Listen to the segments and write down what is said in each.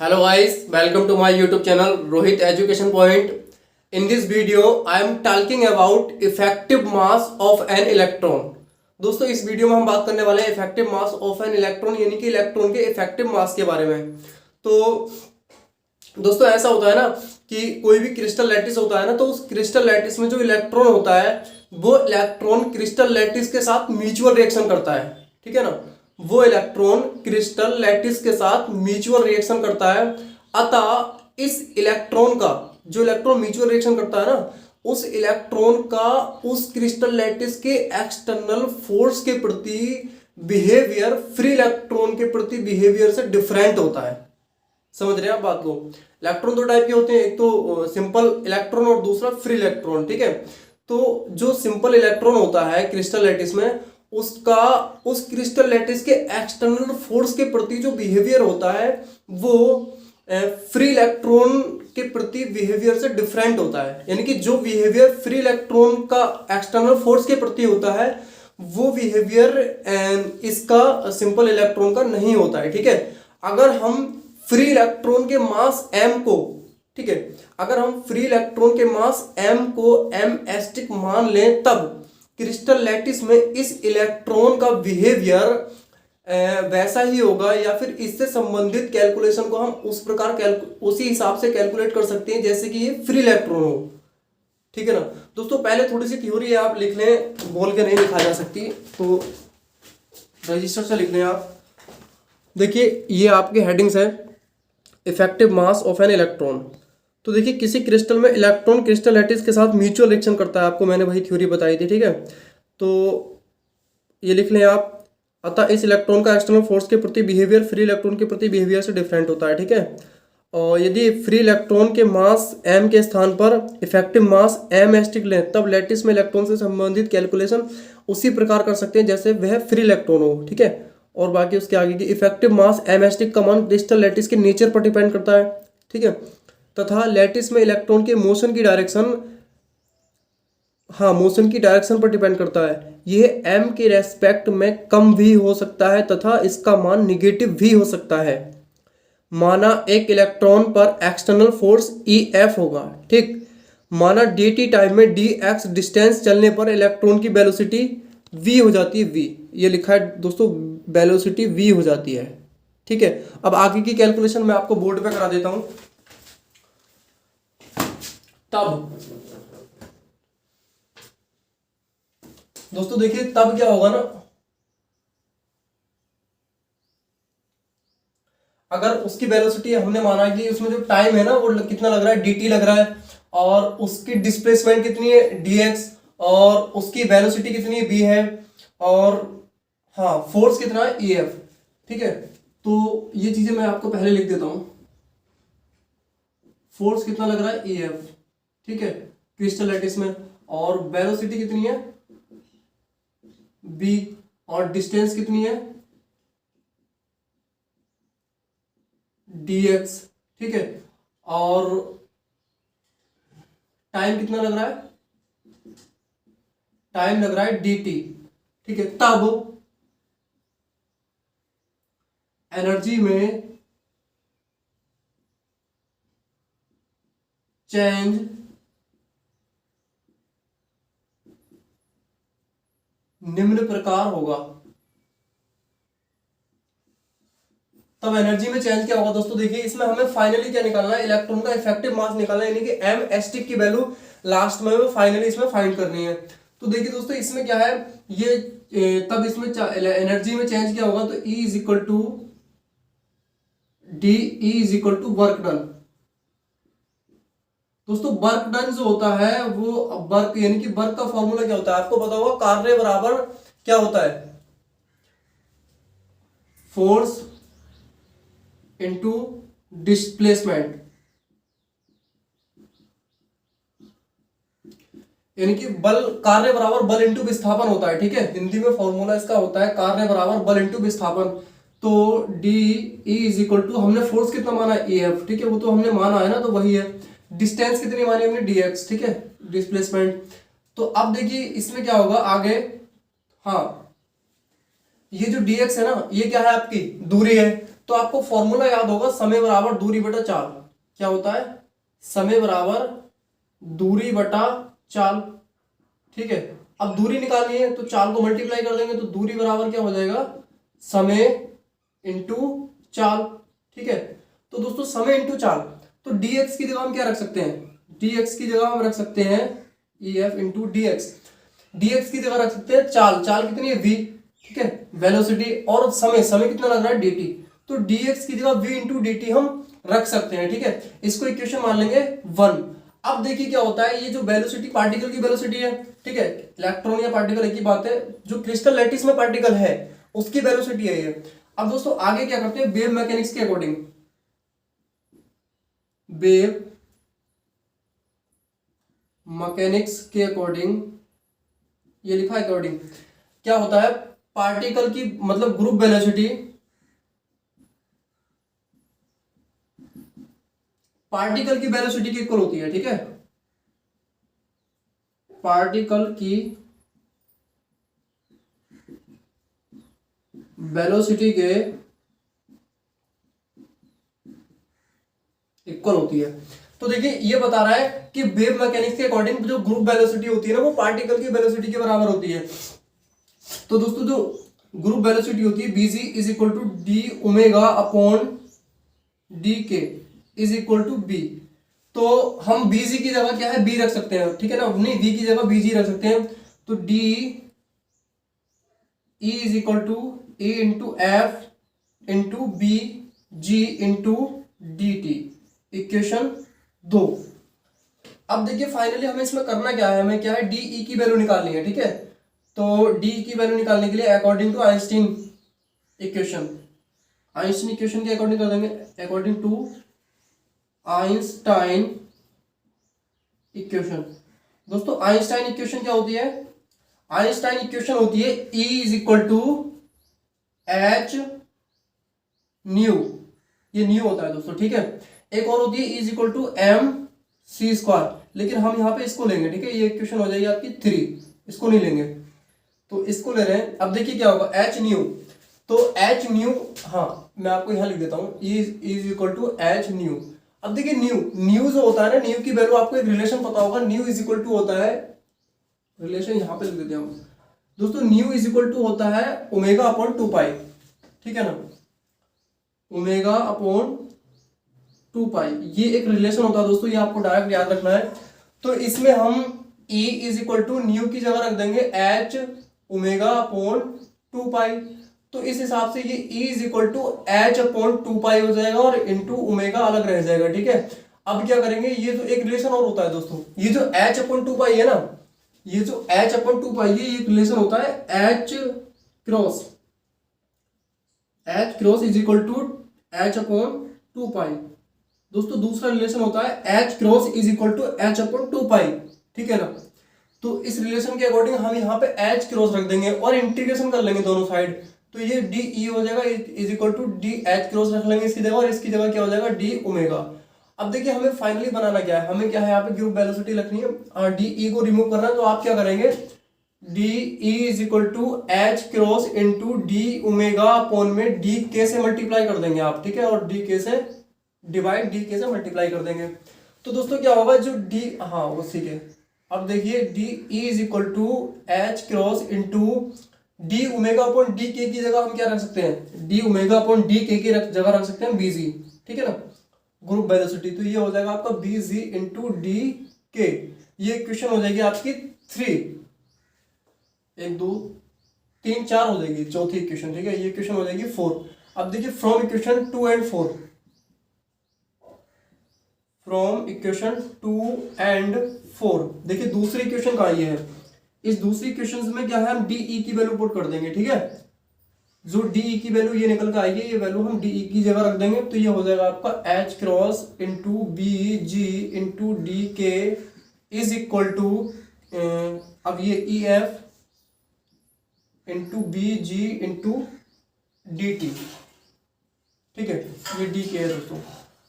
Hello guys, welcome to my YouTube channel Rohit Education Point. In this video, I am talking about effective mass of an electron. दोस्तों इस video में हम बात करने वाले हैं effective mass of an electron यानी कि इलेक्ट्रॉन के इफेक्टिव मास के बारे में। तो दोस्तों ऐसा होता है ना कि कोई भी क्रिस्टल लैटिस होता है ना, तो उस क्रिस्टल लैटिस में जो इलेक्ट्रॉन होता है वो इलेक्ट्रॉन क्रिस्टल लैटिस के साथ म्यूचुअल रिएक्शन करता है, ठीक है ना। वो इलेक्ट्रॉन क्रिस्टल लैटिस के साथ म्यूचुअल रिएक्शन करता है। अतः इस इलेक्ट्रॉन का जो इलेक्ट्रॉन म्यूचुअल रिएक्शन करता है ना, उस इलेक्ट्रॉन का उस क्रिस्टल लैटिस के एक्सटर्नल फोर्स के प्रति बिहेवियर फ्री इलेक्ट्रॉन के प्रति बिहेवियर से डिफरेंट होता है। समझ रहे हैं आप बात को। इलेक्ट्रॉन दो टाइप के होते हैं, एक तो सिंपल इलेक्ट्रॉन और दूसरा फ्री इलेक्ट्रॉन, ठीक है। तो जो सिंपल इलेक्ट्रॉन होता है क्रिस्टल लैटिस में, उसका उस क्रिस्टल लैटिस के एक्सटर्नल फोर्स के प्रति जो बिहेवियर होता है वो फ्री इलेक्ट्रॉन के प्रति बिहेवियर से डिफरेंट होता है। यानी कि जो बिहेवियर फ्री इलेक्ट्रॉन का एक्सटर्नल फोर्स के प्रति होता है वो बिहेवियर इसका सिंपल इलेक्ट्रॉन का नहीं होता है, ठीक है। अगर हम फ्री इलेक्ट्रॉन के मास m को, ठीक है, अगर हम फ्री इलेक्ट्रॉन के मास m को m एस्टिक मान लें, तब क्रिस्टल लैटिस में इस इलेक्ट्रॉन का बिहेवियर वैसा ही होगा, या फिर इससे संबंधित कैलकुलेशन को हम उस प्रकार उसी हिसाब से कैलकुलेट कर सकते हैं जैसे कि ये फ्री इलेक्ट्रॉन हो, ठीक है ना। दोस्तों पहले थोड़ी सी थ्योरी आप लिख लें, बोल के नहीं लिखा जा सकती, तो रजिस्टर से लिख लें आप। देखिए ये आपके हेडिंग्स है, effective mass of an electron. तो देखिए किसी क्रिस्टल में इलेक्ट्रॉन क्रिस्टल लैटिस के साथ म्यूचुअल रिएक्शन करता है, आपको मैंने वही थ्योरी बताई थी, ठीक है। तो ये लिख लें आप। अतः इस इलेक्ट्रॉन का एक्सटर्नल फोर्स के प्रति बिहेवियर फ्री इलेक्ट्रॉन के प्रति बिहेवियर से डिफरेंट होता है, ठीक है। और यदि फ्री इलेक्ट्रॉन के मास m के स्थान पर इफेक्टिव मास m एस्टिक लें, तब लैटिस में इलेक्ट्रॉन से संबंधित कैलकुलेशन उसी प्रकार कर सकते हैं जैसे वह फ्री इलेक्ट्रॉन हो, ठीक है। और बाकी उसके आगे की इफेक्टिव मास m एस्टिक का मान क्रिस्टल लैटिस के नेचर पर डिपेंड करता है, ठीक है। तथा लैटिस में इलेक्ट्रॉन के मोशन की डायरेक्शन पर डिपेंड करता है। यह m के रेस्पेक्ट में कम भी हो सकता है तथा इसका मान निगेटिव भी हो सकता है। माना एक इलेक्ट्रॉन पर एक्सटर्नल फोर्स EF होगा, ठीक। माना dt टाइम में dx डिस्टेंस चलने पर इलेक्ट्रॉन की वेलोसिटी v हो जाती है, v ये लिखा है दोस्तों, वेलोसिटी v हो जाती है, ठीक है। अब आगे की कैलकुलेशन मैं आपको बोर्ड पे करा देता हूं। तब दोस्तों देखिए तब क्या होगा ना, अगर उसकी वेलोसिटी हमने माना कि उसमें जो टाइम है ना वो कितना लग रहा है, dt लग रहा है, और उसकी डिस्प्लेसमेंट कितनी है dx, और उसकी वेलोसिटी कितनी है v है, और हाँ फोर्स कितना है EF, ठीक है। तो ये चीजें मैं आपको पहले लिख देता हूं। फोर्स कितना लग रहा है EF, ठीक है, क्रिस्टल लैटिस में, और वेलोसिटी कितनी है v, और डिस्टेंस कितनी है dx, ठीक है, और टाइम कितना लग रहा है, टाइम लग रहा है dt, ठीक है। तब एनर्जी में चेंज निम्न प्रकार होगा। तब एनर्जी में चेंज क्या होगा दोस्तों, देखिए इसमें हमें फाइनली क्या निकालना है, इलेक्ट्रॉन का इफेक्टिव मास निकालना है, यानी कि m एस्टिक की वैल्यू लास्ट में फाइनली इसमें फाइंड करनी है। तो देखिए दोस्तों इसमें क्या है, ये तब इसमें एनर्जी में चेंज क्या होगा, तो E is equal to D, E is equal to work done. दोस्तों वर्क डन जो होता है वो वर्क, यानी कि वर्क का फॉर्मूला क्या होता है आपको पता होगा, कार्य बराबर क्या होता है, फोर्स इनटू डिस्प्लेसमेंट, यानी कि बल, कार्य बराबर बल इनटू विस्थापन होता है, ठीक है। हिंदी में फॉर्मूला इसका होता है कार्य बराबर बल इनटू विस्थापन। तो D E is equal to, हमने फोर्स कितना माना है EF, ठीक है, वो तो हमने माना है ना, तो वही है। डिस्टेंस कितनी मानी हमने dx, ठीक है, डिस्प्लेसमेंट। तो अब देखिए इसमें क्या होगा आगे, हाँ ये जो dx है ना, ये क्या है आपकी दूरी है, तो आपको फॉर्मूला याद होगा, समय बराबर दूरी बटा चाल। क्या होता है? समय बराबर दूरी बटा चाल। ठीक है, अब दूरी निकालनी है तो चाल को मल्टीप्लाई कर देंगे, तो दूरी बराबर क्या हो जाएगा? समय इंटू चाल। ठीक है, तो दोस्तों समय इंटू चाल, तो dx की जगह हम क्या रख सकते हैं? dx की जगह हम रख सकते हैं ef इंटू dx। dx की जगह रख सकते हैं चाल। चाल कितनी है? v। ठीक है, वेलोसिटी, और समय, समय कितना लग रहा है? dt। तो dx की जगह v इंटू dt हम रख सकते हैं। ठीक है, इसको इक्वेशन मान लेंगे 1। अब देखिए क्या होता है, ये जो वेलोसिटी पार्टिकल की वेलोसिटी है, ठीक है, इलेक्ट्रॉन या पार्टिकल एक ही बात है, जो क्रिस्टल लैटिस में पार्टिकल है उसकी वेलोसिटी है ये। अब दोस्तों आगे क्या करते हैं, वेव मैकेनिक्स के अकॉर्डिंग, वेव मैकेनिक्स के अकॉर्डिंग, ये लिखा है अकॉर्डिंग, क्या होता है, पार्टिकल की मतलब ग्रुप वेलोसिटी, पार्टिकल की वेलोसिटी के इक्वल होती है। ठीक है, पार्टिकल की वेलोसिटी के इक्वल होती है। तो देखिए ये बता रहा है कि वेव मैकेनिक्स के अकॉर्डिंग जो ग्रुप वेलोसिटी होती है ना, वो पार्टिकल की वेलोसिटी के बराबर होती है। तो दोस्तों जो ग्रुप वेलोसिटी होती है bg is equal to D omega upon D K is equal to B. तो हम bg की जगह क्या है, b रख सकते हैं। ठीक है ना, नहीं, v की जगह bg रख सकते हैं। तो d e is equal to A into F into B G into D T, equation 2। अब देखिए फाइनली हमें इसमें करना क्या है, हमें क्या है, डी ई की वैल्यू निकालनी है। ठीक है, तो डी की वैल्यू निकालने के लिए according to Einstein equation, Einstein equation के अकॉर्डिंग कर देंगे, अकॉर्डिंग टू आइंस्टाइन इक्वेशन। दोस्तों आइंस्टाइन इक्वेशन क्या होती है? आइंस्टाइन इक्वेशन होती है E is equal to H nu, ये न्यू होता है दोस्तों। ठीक है, एक और होती है E is equal to M C square, लेकिन हम यहाँ पे इसको लेंगे। ठीक है, ये इक्वेशन हो जाएगी आपकी 3, इसको नहीं लेंगे, तो इसको ले रहे हैं। अब देखिए क्या होगा, एच न्यू, तो एच न्यू, हाँ मैं आपको यहाँ लिख देता हूँ, E is equal to H nu. अब देखिए न्यू जो होता है ना, न्यू की वैल्यू आपको एक रिलेशन पता होगा, न्यू इज इक्वल टू होता है, रिलेशन यहाँ पे लिख देते हैं हम दोस्तों, न्यू इज इक्वल टू होता है ओमेगा अपॉन 2 पाई। ठीक है ना, ओमेगा अपॉन 2 पाई, ये एक रिलेशन होता है दोस्तों, ये आपको डायरेक्ट याद रखना है। तो इसमें हम E is equal to nu की जगह रख देंगे एच ओमेगा अपॉन 2 पाई। तो इस हिसाब से ये E is equal to H upon 2 pi हो जाएगा और इंटू ओमेगा अलग रह जाएगा। ठीक है, अब क्या करेंगे, ये जो एक रिलेशन और होता है दोस्तों, ये जो एच अपॉन 2 पाई है ना, ये जो एच अपॉन 2 पाई है, ये रिलेशन होता है H cross, H cross is equal to H upon 2 pi. दोस्तों दूसरा रिलेशन होता है H cross is equal to H upon 2 pi. ठीक है ना, तो इस रिलेशन के अकॉर्डिंग हम यहाँ पे एच क्रॉस रख देंगे और इंटीग्रेशन कर लेंगे दोनों साइड, तो ये डी ई हो जाएगा is equal to D H cross रख लेंगे इसकी जगह, और इसकी जगह क्या हो जाएगा, डी ओमेगा। अब देखिए हमें फाइनली बनाना क्या है, हमें क्या है, यहाँ पे ग्रुप वेलोसिटी रखनी है, डी ई को रिमूव करना है। तो आप क्या करेंगे, D E is equal to H cross into D omega upon में डी के से मल्टीप्लाई कर देंगे आप। ठीक है, और डी के से डिवाइड डी के से मल्टीप्लाई कर देंगे। तो दोस्तों क्या होगा, जो डी, हाँ वो ठीक है, अब देखिए D E is equal to H cross into D omega upon D K की जगह हम क्या रख सकते हैं, D omega upon D K की जगह रख सकते हैं बीजी। ठीक है ना, ग्रुप वेलोसिटी, तो ये हो जाएगा आपका बीजी इंटू डी के। ये इक्वेशन हो जाएगी आपकी 3, 1 2 3 4 हो जाएगी, चौथी इक्वेशन। ठीक है, ये इक्वेशन हो जाएगी 4। अब देखिए from equation 2 and 4, from equation 2 and 4, देखिए दूसरी इक्वेशन कहाँ ये है, इस दूसरी इक्वेशन में क्या है, हम डी ई की वैल्यू पुट कर देंगे। ठीक है, जो डी ई की वैल्यू ये निकल कर आएगी, ये वैल्यू हम डी ई की जगह रख देंगे, तो ये हो जाएगा आपका H cross into B G into D K is equal to, अब ये e F into B G into D T. ठीक है, ये डी के है दोस्तों।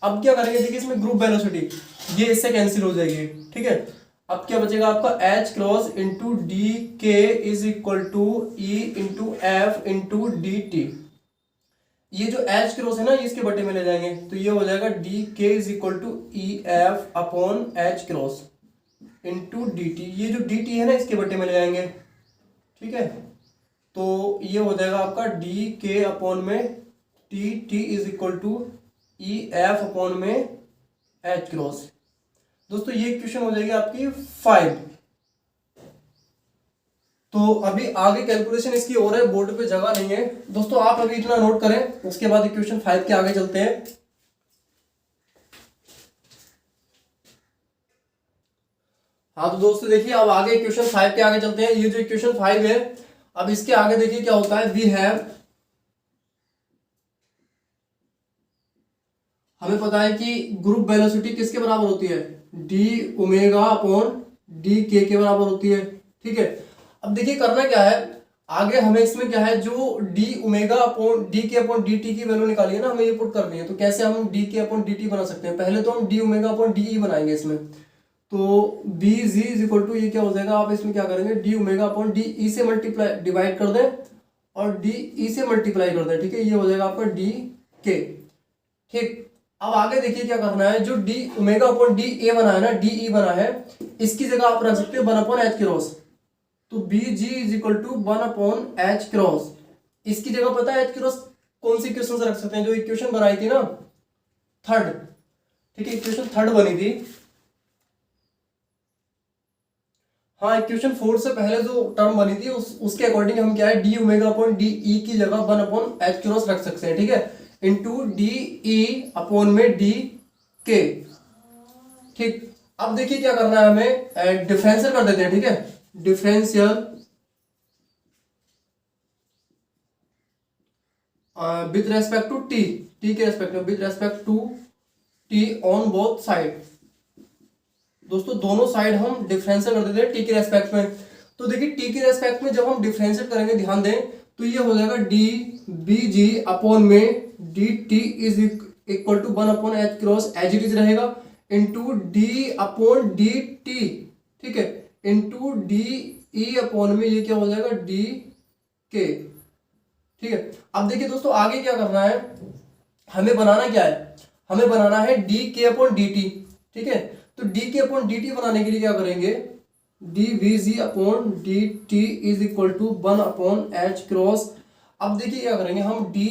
अब क्या करेंगे, देखिए इसमें ग्रुप वेलोसिटी ये इससे कैंसिल हो जाएगी। ठीक है, अब क्या बचेगा आपका H cross into D K is equal to E into F into D T. ये जो एच क्रॉस है ना ये इसके बटे में ले जाएंगे, तो ये हो जाएगा D K is equal to E F upon H cross into D T. ये जो डी टी है ना इसके बटे में ले जाएंगे, ठीक है। तो ये हो जाएगा आपका डी के अपॉन में T T is equal to E F upon में एच क्रॉस। दोस्तों ये इक्वेशन हो जाएगी आपकी 5। तो अभी आगे कैलकुलेशन इसकी हो रहा है, बोर्ड पे जगह नहीं है दोस्तों, आप अभी इतना नोट करें, उसके बाद इक्वेशन 5 के आगे चलते हैं। हाँ तो दोस्तों देखिए अब आगे इक्वेशन 5 के आगे चलते हैं। ये जो इक्वेशन 5 है, अब इसके आगे देखिए क्या होता है। वी हैव, हमें पता है कि ग्रुप वेलोसिटी किसके बराबर होती है, डी ओमेगा अपॉन डी के बराबर होती है, ठीक है। अब देखिए करना क्या है, आगे हमें इसमें क्या है, जो D omega upon D K upon D T की वैल्यू निकाली है ना, हमें ये पुट करनी है। तो कैसे हम D K upon D T बना सकते हैं, पहले तो हम D omega upon D E बनाएंगे इसमें। तो B G is equal to, ये क्या हो जाएगा, आप इसमें क्या करेंगे, D omega upon D E से मल्टीप्लाई डिवाइड कर दें और डी ई से मल्टीप्लाई कर दें, ठीक है। ये हो जाएगा आपका डी के, ठीक। अब आगे देखिए क्या करना है, जो D omega upon D A बना है ना, डी ई बना है, इसकी जगह आप रख सकते हो 1 अपॉन एच क्रॉस। तो B G is equal to 1 upon H cross. इसकी जगह पता है एच क्रॉस कौन सी इक्वेशन से रख सकते हैं, जो इक्वेशन बनाई थी ना 3rd, ठीक है, इक्वेशन 3rd बनी थी। हाँ इक्वेशन 4 से पहले जो टर्म बनी थी उसके अकॉर्डिंग हम क्या है, डी ओमेगा अपॉन डी ई की जगह 1 अपॉन एच क्रॉस रख सकते हैं, ठीक है, इंटू डी ई अपॉन में डी के, ठीक। अब देखिए क्या करना है हमें, डिफरेंशियल कर देते हैं, ठीक है, differential with respect to T, T के रेस्पेक्ट में, with respect to T on both side. दोस्तों दोनों साइड हम डिफरेंशियल कर देते हैं टी के रेस्पेक्ट में। तो देखिए टी के रेस्पेक्ट में जब हम डिफरेंशियल करेंगे, ध्यान दें, तो ये हो जाएगा डी बी जी अपॉन में D T is equal to 1 upon H cross, as it is रहेगा, into D upon D T, ठीक है, इंटू डी ई अपॉन में ये क्या हो जाएगा, डी के, ठीक है। अब देखिए दोस्तों आगे क्या करना है, हमें बनाना क्या है, हमें बनाना है D K upon D T, ठीक है। तो D K upon D T बनाने के लिए क्या करेंगे, D V G upon D T is equal to 1 upon H cross. अब देखिए क्या करेंगे, हम डी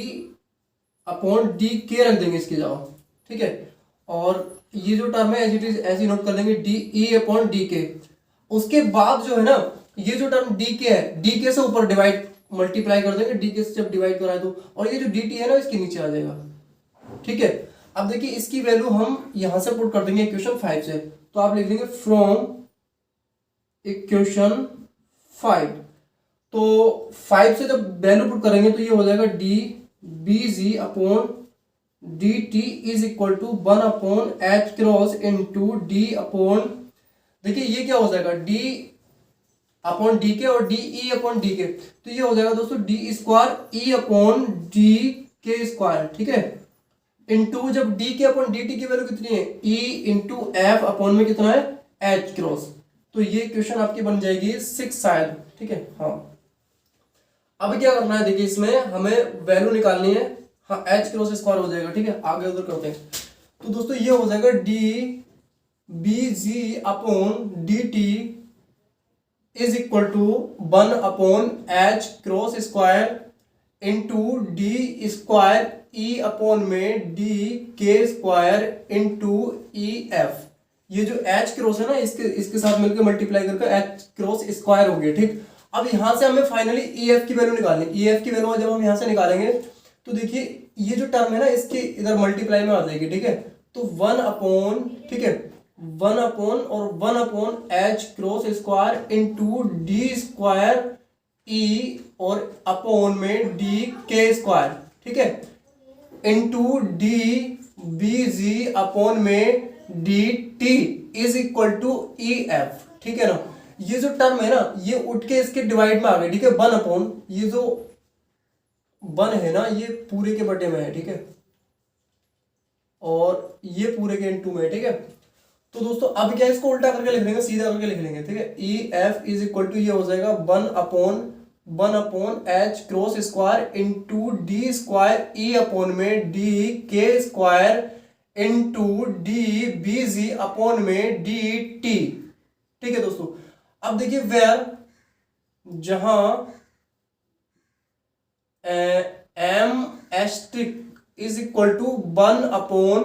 अपॉन डी के रख देंगे इसकी जगह, ठीक है, और ये जो टर्म है एज इट इज ऐसे नोट कर लेंगे, डी ई अपॉन डी के। उसके बाद जो है ना, ये जो टर्म डी के है, डी के से ऊपर डिवाइड मल्टीप्लाई कर देंगे, डी के से जब डिवाइड कराए तो, और ये जो डी टी है ना इसके नीचे आ जाएगा, ठीक है। अब देखिए इसकी वैल्यू हम यहां से पुट कर देंगे इक्वेशन 5 से। तो आप लिख देंगे फ्रॉम इक्वेशन 5। तो 5 से जब वैल्यू पुट करेंगे तो ये हो जाएगा D B ji upon D T is equal to 1 upon H cross into D upon, देखिए ये क्या हो जाएगा, डी अपॉन डी के और डी ई अपॉन डी के। तो ये हो जाएगा दोस्तों D square E upon D के स्क्वायर, ठीक है, इंटू जब D K upon D T की वैल्यू कितनी है, ई इंटू एफ अपॉन में कितना है, एच क्रॉस। तो ये क्वेश्चन आपकी बन जाएगी 6 शायद, ठीक है। हाँ अब क्या करना है, देखिए इसमें हमें वैल्यू निकालनी है, हाँ एच क्रॉस स्क्वायर हो जाएगा, ठीक है, आगे उधर करते हैं। तो दोस्तों ये हो जाएगा D B ji upon D T is equal to 1 upon H cross square into D square E upon में डी के स्क्वायर इंटू ई एफ। ये जो एच क्रॉस है ना इसके साथ मिलकर मल्टीप्लाई करके एच क्रॉस स्क्वायर हो गया, ठीक। अब यहां से हमें फाइनली ई एफ की वैल्यू निकालनी है। ई एफ की वैल्यू जब हम यहां से निकालेंगे तो देखिए ये जो टर्म है ना इसके इधर मल्टीप्लाई में आ जाएगी, ठीक है। तो 1 अपॉन, ठीक है, 1 अपॉन और 1 upon H cross square into D square e और अपॉन में डी के स्क्वायर, ठीक है, इंटू डी बी जी अपॉन में D T is equal to E f, ठीक है ना। ये जो टर्म है ना ये उठ के इसके डिवाइड में आ गई, ठीक है, 1 अपॉन ये जो 1 है ना ये पूरे के बटे में है, ठीक है, और ये पूरे के इनटू में है, ठीक है। तो दोस्तों अब क्या इसको उल्टा करके लिख लेंगे, सीधा करके लिख लेंगे, ठीक है। E F is equal to ये हो जाएगा 1 upon 1/h cross square into D square E upon में डी के स्क्वायर इंटू डी बी जी अपॉन में डी टी। ठीक है दोस्तों, अब देखिए वेयर जहां M asterisk is equal to 1/m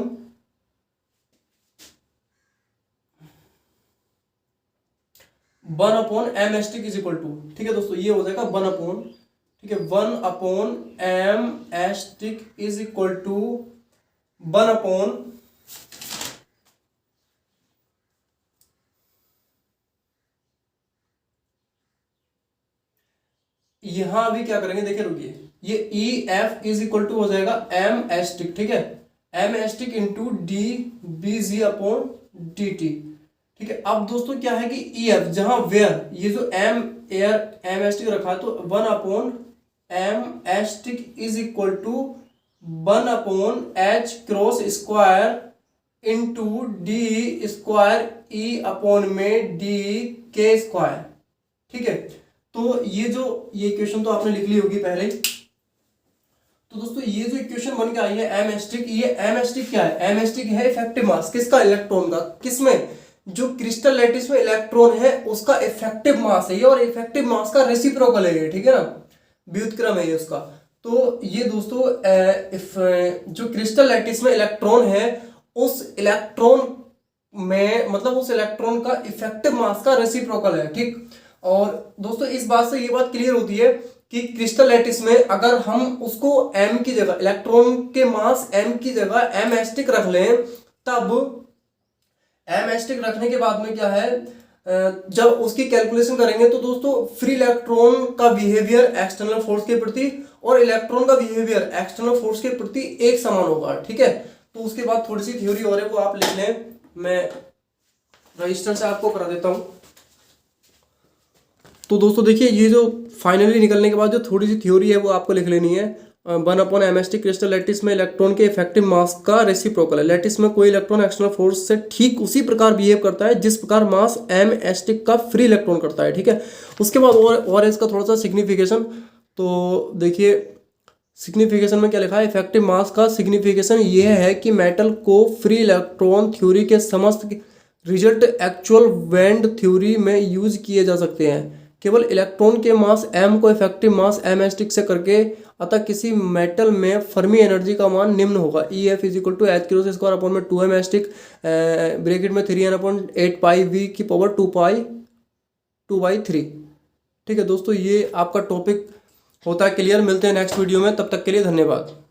asterisk is equal to, ठीक है दोस्तों, ये हो जाएगा 1/, ठीक है, 1/m asterisk is equal to 1/, यहां भी क्या करेंगे देखिए, रुकिए, ये e F is equal to हो जाएगा एम एस्ट्रिक, ठीक है, m asterisk into D B जी अपॉन डी टी। ठीक है, अब दोस्तों क्या है कि ई एफ जहां वेयर ये जो एम एस्ट्रिक रखा है तो 1/m asterisk is equal to 1/h cross square into D square E upon में डी के स्क्वायर। ठीक है, तो ये इक्वेशन तो आपने लिख ली होगी पहले ही। तो दोस्तों ये जो इक्वेशन बन के आई है एम एस्ट्रिक, ये एम एस्ट्रिक क्या है, एम एस्ट्रिक है इफेक्टिव मास किसका, इलेक्ट्रॉन का, किसमें, जो क्रिस्टल लैटिस में इलेक्ट्रॉन है उसका इफेक्टिव मास है ये, और इफेक्टिव मास का रेसिप्रोकल है ये, ठीक है ना, व्युत्क्रम है ये उसका। तो ये दोस्तों जो क्रिस्टल लैटिस में इलेक्ट्रॉन है उस इलेक्ट्रॉन में, मतलब उस इलेक्ट्रॉन का इफेक्टिव मास का रेसिप्रोकल है। ठीक, और दोस्तों इस बात से ये बात क्लियर होती है कि क्रिस्टल लैटिस में अगर हम उसको m की जगह, इलेक्ट्रॉन के मास m की जगह m एस्ट्रिक रख लें, तब m एस्ट्रिक रखने के बाद में क्या है, जब उसकी कैलकुलेशन करेंगे तो दोस्तों फ्री इलेक्ट्रॉन का बिहेवियर एक्सटर्नल फोर्स के प्रति और इलेक्ट्रॉन का बिहेवियर एक्सटर्नल फोर्स के प्रति एक समान होगा। ठीक है, तो उसके बाद थोड़ी सी थ्योरी और है वो आप लिख लें, मैं रजिस्टर से आपको करा देता हूं। तो दोस्तों देखिए, ये जो फाइनली निकलने के बाद जो थोड़ी सी थ्योरी है वो आपको लिख लेनी है। 1/m एस्ट्रिक क्रिस्टल लैटिस में इलेक्ट्रॉन के इफेक्टिव मास का रेसिप्रोकल है। लैटिस में कोई इलेक्ट्रॉन एक्सटर्नल फोर्स से ठीक उसी प्रकार बिहेव करता है जिस प्रकार मास m एस्ट्रिक का फ्री इलेक्ट्रॉन करता है। ठीक है, उसके बाद और इसका थोड़ा सा सिग्निफिकेशन, तो देखिए सिग्निफिकेशन में क्या लिखा है, इफेक्टिव मास का सिग्निफिकेशन ये है कि मेटल को फ्री इलेक्ट्रॉन थ्योरी के समस्त रिजल्ट एक्चुअल बैंड थ्योरी में यूज किए जा सकते हैं। केवल इलेक्ट्रॉन के मास m को इफेक्टिव मास m एस्ट्रिक से करके, अतः किसी मेटल में फर्मी एनर्जी का मान निम्न होगा, E F is equal to H cross square upon में 2m एस्ट्रिक ब्रैकेट में 3n/8 पाई v की पावर 2/3। ठीक है दोस्तों, ये आपका टॉपिक होता है क्लियर। मिलते हैं नेक्स्ट वीडियो में, तब तक के लिए धन्यवाद।